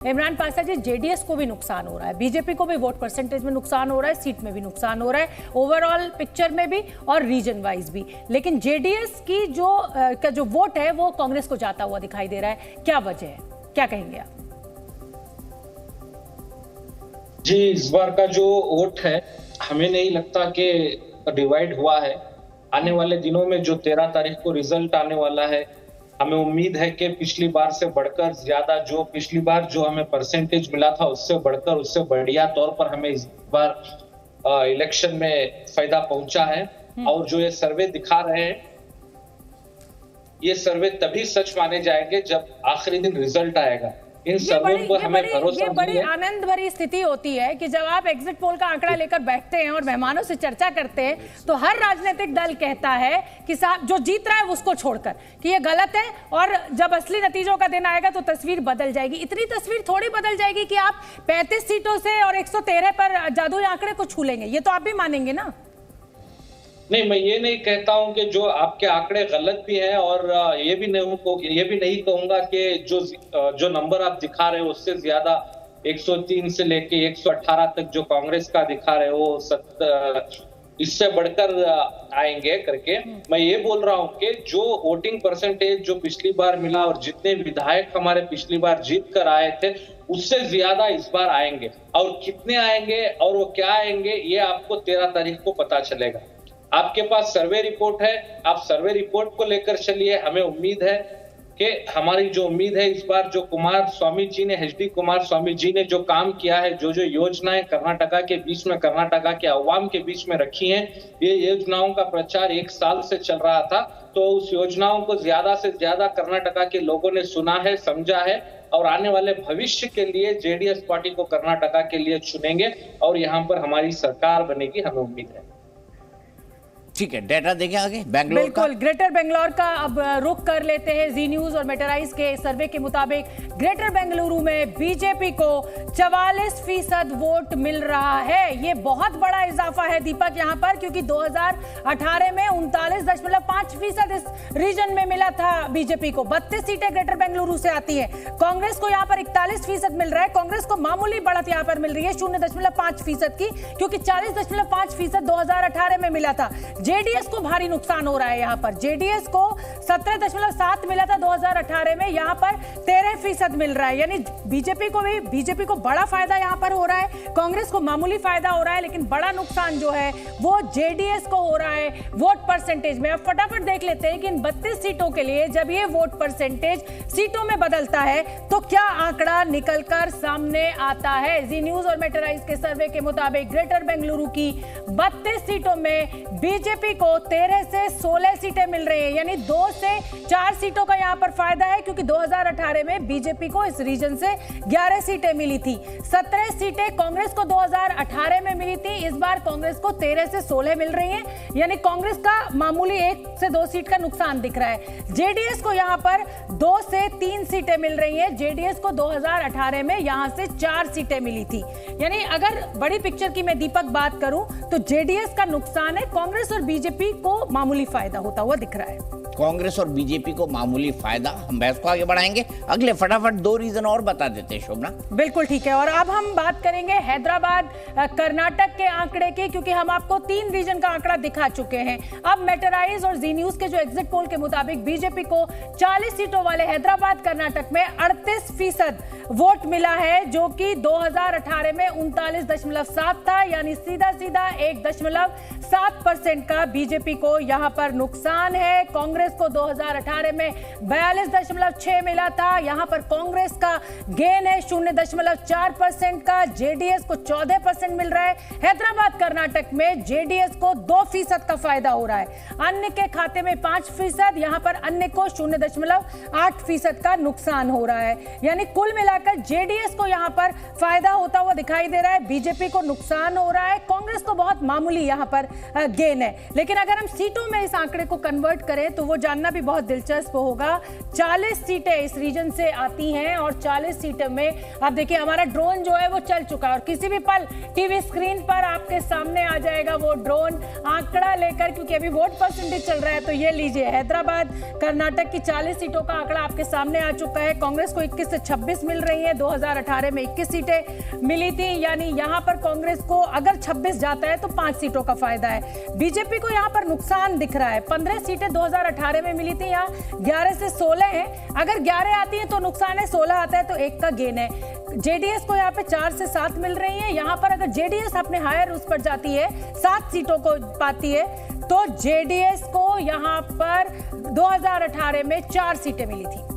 इमरान पासा जी, जेडीएस को भी नुकसान हो रहा है, बीजेपी को भी वोट परसेंटेज में नुकसान हो रहा है, सीट में भी नुकसान हो रहा है, ओवरऑल पिक्चर में भी और रीजन वाइज भी। लेकिन जेडीएस की जो वोट है वो कांग्रेस को जाता हुआ दिखाई दे रहा है। क्या वजह है, क्या कहेंगे आप? जी, इस बार का जो वोट है हमें नहीं लगता कि डिवाइड हुआ है। आने वाले दिनों में जो 13 तारीख को रिजल्ट आने वाला है, हमें उम्मीद है कि पिछली बार से बढ़कर ज्यादा, जो पिछली बार जो हमें परसेंटेज मिला था उससे बढ़कर, उससे बढ़िया तौर पर हमें इस बार इलेक्शन में फायदा पहुंचा है। और जो ये सर्वे दिखा रहे हैं, ये सर्वे तभी सच माने जाएंगे जब आखिरी दिन रिजल्ट आएगा। इन सर्वे पर हमें भरोसा है। बड़ी आनंद भरी स्थिति होती है कि जब आप एग्जिट पोल का आंकड़ा लेकर बैठते हैं और मेहमानों से चर्चा करते हैं तो हर राजनीतिक दल कहता है कि साहब जो जीत रहा है उसको छोड़कर कि ये गलत है, और जब असली नतीजों का दिन आएगा तो तस्वीर बदल जाएगी। इतनी तस्वीर थोड़ी बदल जाएगी कि आप 35 सीटों से और 113 पर जादुई आंकड़े को छू लेंगे, ये तो आप भी मानेंगे ना? नहीं, मैं ये नहीं कहता हूं कि जो आपके आंकड़े गलत भी हैं, और ये भी नहीं कहूंगा कि जो नंबर आप दिखा रहे हो उससे ज्यादा 103 से लेके 118 तक जो कांग्रेस का दिखा रहे हो इससे बढ़कर आएंगे करके। मैं ये बोल रहा हूं कि जो वोटिंग परसेंटेज जो पिछली बार मिला और जितने विधायक हमारे पिछली बार जीत कर आए थे उससे ज्यादा इस बार आएंगे। और कितने आएंगे और वो क्या आएंगे ये आपको 13 तारीख को पता चलेगा। आपके पास सर्वे रिपोर्ट है, आप सर्वे रिपोर्ट को लेकर चलिए। हमें उम्मीद है कि हमारी जो उम्मीद है इस बार जो कुमार स्वामी जी ने, एचडी कुमार स्वामी जी ने जो काम किया है, जो योजनाएं कर्नाटका के बीच में, कर्नाटका के अवाम के बीच में रखी हैं, ये योजनाओं का प्रचार 1 साल से चल रहा था। तो उस योजनाओं को ज्यादा से ज्यादा कर्नाटका के लोगों ने सुना है, समझा है, और आने वाले भविष्य के लिए जेडीएस पार्टी को कर्नाटका के लिए चुनेंगे और यहाँ पर हमारी सरकार बनेगी, हमें उम्मीद है। ठीक है, डेटा देखें आगे बेंगलोर का। बिल्कुल, ग्रेटर बेंगलोर का अब रुख कर लेते हैं। जी न्यूज और मेटराइज के सर्वे के मुताबिक ग्रेटर बेंगलुरु में बीजेपी को 44% वोट मिल रहा है। ये बहुत बड़ा इजाफा है दीपक यहाँ पर, क्योंकि 2018 में 39.5% इस रीजन में मिला था बीजेपी को। 32 सीटें ग्रेटर बेंगलुरु से आती है। कांग्रेस को यहाँ पर 41% मिल रहा है। कांग्रेस को मामूली बढ़त यहाँ पर मिल रही है 0.5% की, क्योंकि 40.5% 2018 में मिला था। जेडीएस को भारी नुकसान हो रहा है यहाँ पर। जेडीएस को 17.7 मिला था 2018 में, यहाँ पर 13% मिल रहा है। यानी बीजेपी को बड़ा फायदा यहाँ पर हो रहा है, कांग्रेस को मामूली फायदा हो रहा है, लेकिन बड़ा नुकसान जो है वो जेडीएस को हो रहा है वोट परसेंटेज में। अब फटाफट देख लेते हैं कि इन 32 सीटों के लिए जब ये वोट परसेंटेज सीटों में बदलता है तो क्या आंकड़ा निकलकर सामने आता है। जी न्यूज और मेटराइज के सर्वे के मुताबिक ग्रेटर बेंगलुरु की 32 सीटों में बीजेपी को 13 से 16 सीटें मिल रही है। यानी 2 से 4 सीटों का यहां पर फायदा है, क्योंकि 2018 में बीजेपी को इस रीजन से 11 सीटें मिली थी। 17 सीटें कांग्रेस को 2018 में मिली थी, इस बार कांग्रेस को 13 से 16 मिल रही हैं। यानी कांग्रेस का मामूली 1 से 2 सीट का नुकसान दिख रहा है। जेडीएस को यहां पर 2 से 3 सीटें मिल रही हैं। जेडीएस को 2018 में यहां से 4 सीटें मिली थी। यानी अगर बड़ी पिक्चर की मैं दीपक बात करूं तो जेडीएस का नुकसान है, कांग्रेस और बीजेपी को मामूली फायदा होता हुआ दिख रहा है। कांग्रेस और बीजेपी को मामूली फायदा। हम बहस को आगे बढ़ाएंगे, अगले फटाफट 2 रीजन और बता देते हैं शोभना। बिल्कुल ठीक है, और अब हम बात करेंगे हैदराबाद कर्नाटक के आंकड़े की, क्योंकि हम आपको 3 रीजन का आंकड़ा दिखा चुके हैं। अब मेटराइज और जी न्यूज के जो एग्जिट पोल के मुताबिक बीजेपी को 40 सीटों वाले हैदराबाद कर्नाटक में 38% वोट मिला है, जो कि 2018 में 39.7 था। यानी सीधा 1.7% का बीजेपी को यहां पर नुकसान है। कांग्रेस को 2018 में 42.6 मिला था, यहां पर कांग्रेस का गेन है 0.4% का। जेडीएस को 14% मिल रहा है। हैदराबाद कर्नाटक में जेडीएस को 2% का फायदा हो रहा है। अन्य के खाते में 5%, यहां पर अन्य को 0.8% का नुकसान हो रहा है। यानी कुल मिलाकर जेडीएस को यहां पर फायदा होता हुआ दिखाई दे रहा है, बीजेपी को नुकसान हो रहा है, कांग्रेस को बहुत मामूली यहां पर गेन है। लेकिन अगर हम सीटों में इस आंकड़े को कन्वर्ट करें तो वो जानना भी बहुत दिलचस्प होगा। 40 सीटें इस रीजन से आती हैं और 40 सीटों में आप देखिए हमारा ड्रोन जो है वो चल चुका है और किसी भी पल टीवी स्क्रीन पर आपके सामने आ जाएगा वो ड्रोन आंकड़ा लेकर, क्योंकि अभी वोट परसेंटेज चल रहा है। तो ये लीजिए, हैदराबाद कर्नाटक की 40 सीटों का आंकड़ा आपके सामने आ चुका है। कांग्रेस को 21 से 26 मिल रही है। 2018 में 21 सीटें मिली थी, यानी यहां पर कांग्रेस को अगर 26 जाता है तो 5 सीटों का फायदा है। बीजेपी को यहां पर नुकसान दिख रहा है। 15 सीटें 2018 में मिली थी, यहां 11 से 16 है। अगर 11 आती है तो नुकसान है, 16 आता है तो 1 का गेन है। जेडीएस को यहाँ पे 4 से 7 मिल रही है। यहाँ पर अगर जेडीएस अपने हायर उस पर जाती है, 7 सीटों को पाती है, तो जेडीएस को यहाँ पर 2018 में 4 सीटें मिली थी।